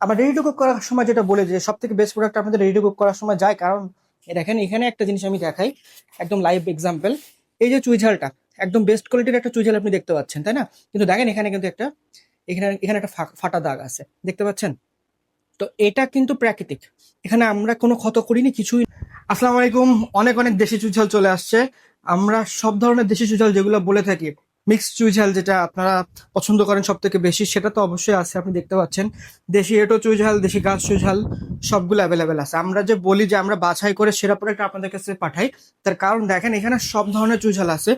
আবার ready to cook করার সময় যেটা বলে যে সব থেকে বেস্ট প্রোডাক্ট আপনাদের রেডি টু কুক করার সময় যায়, কারণ দেখেন এখানে একটা জিনিস আমি দেখাই, একদম লাইভ এক্সাম্পল। এই যে চুইঝালটা একদম বেস্ট কোয়ালিটির একটা চুইঝাল আপনি দেখতে পাচ্ছেন, তাই না? কিন্তু দেখেন এখানে কিন্তু একটা এখানে এখানে একটা ফাটা দাগ আছে, দেখতে পাচ্ছেন? তো এটা কিন্তু প্রাকৃতিক, এখানে আমরা কোনো ক্ষত করিনি, কিছুই। আসসালামু আলাইকুম। অনেক অনেক দেশি চুইঝাল চলে আসছে। আমরা সব ধরনের দেশি চুইঝাল যেগুলো বলে থাকি, মিক্সড চুইঝাল যেটা আপনারা পছন্দ করেন সব থেকে বেশি, সেটা তো অবশ্যই আছে, আপনি দেখতে পাচ্ছেন। দেশি এটো চুইঝাল, দেশি গাছ চুইঝাল সবগুলো অ্যাভেলেবেল আছে। আমরা যে বলি যে আমরা বাছাই করে সেরা প্রোডাক্ট আপনাদের কাছে পাঠাই, তার কারণ দেখেন এখানে সব ধরনের চুইঝাল আছে।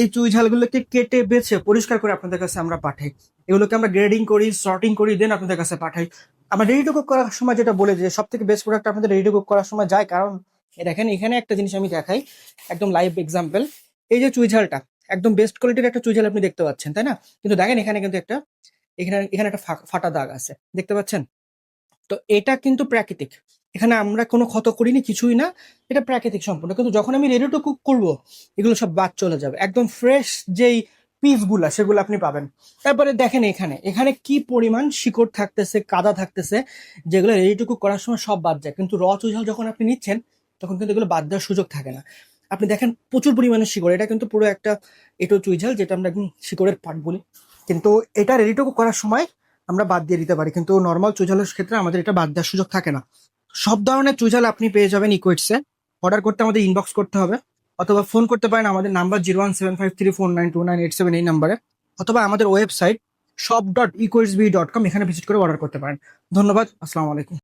এই চুইঝালগুলোকে কেটে বেছে পরিষ্কার করে আপনাদের কাছে আমরা পাঠাই। এগুলোকে আমরা গ্রেডিং করি, সর্টিং করি, দেন আপনাদের কাছে পাঠাই। আমরা রেডি টু কুক করার সময় যেটা বলে যে সব থেকে বেস্ট প্রোডাক্ট আপনাদের রেডি টু কুক করার সময় যায়, কারণ দেখেন এখানে একটা জিনিস আমি দেখাই, একদম লাইভ এক্সাম্পল। এই যে চুইঝালটা একদম বেস্ট কোয়ালিটির একটা চুইঝাল আপনি দেখতে পাচ্ছেন, তাই না? কিন্তু দেখেন এখানে কিন্তু একটা এখানে একটা ফাটা দাগ আছে, দেখতে পাচ্ছেন? তো এটা কিন্তু প্রাকৃতিক, এখানে আমরা কোনো ক্ষত করিনি, কিছুই না। এটা প্রাকৃতিক সম্পূর্ণ। কিন্তু যখন আমি রেডি টু কুক করবো, এগুলো সব বাদ চলে যাবে, একদম ফ্রেশ যেই পিসগুলা সেগুলো আপনি পাবেন। তারপরে দেখেন এখানে এখানে কি পরিমাণ শিকড় থাকতেছে, কাদা থাকতেছে, যেগুলো রেডি টু কুক করার সময় সব বাদ যায়। কিন্তু র চুইঝাল যখন আপনি নিচ্ছেন, তখন কিন্তু এগুলো বাদ দেওয়ার সুযোগ থাকে না। আপনি দেখেন প্রচুর পরিমাণে শিকড়, এটা কিন্তু পুরো একটা এটো চুইঝাল, যেটা আমরা একদম শিকড়ের পাট বলি। কিন্তু এটা রেডি টু কুক করার সময় আমরা বাদ দিয়ে দিতে পারি, কিন্তু নর্মাল চুইঝালের ক্ষেত্রে আমাদের এটা বাদ দেওয়ার সুযোগ থাকে না। সব ধরনের চুইঝাল আপনি পেয়ে যাবেন ইকুইটসে। অর্ডার করতে আমাদের ইনবক্স করতে হবে, অথবা ফোন করতে পারেন আমাদের নাম্বার 01753492987 এই নাম্বারে, অথবা আমাদের ওয়েবসাইট shop.equitsb.com, এখানে ভিজিট করে অর্ডার করতে পারেন। ধন্যবাদ। আসসালামু আলাইকুম।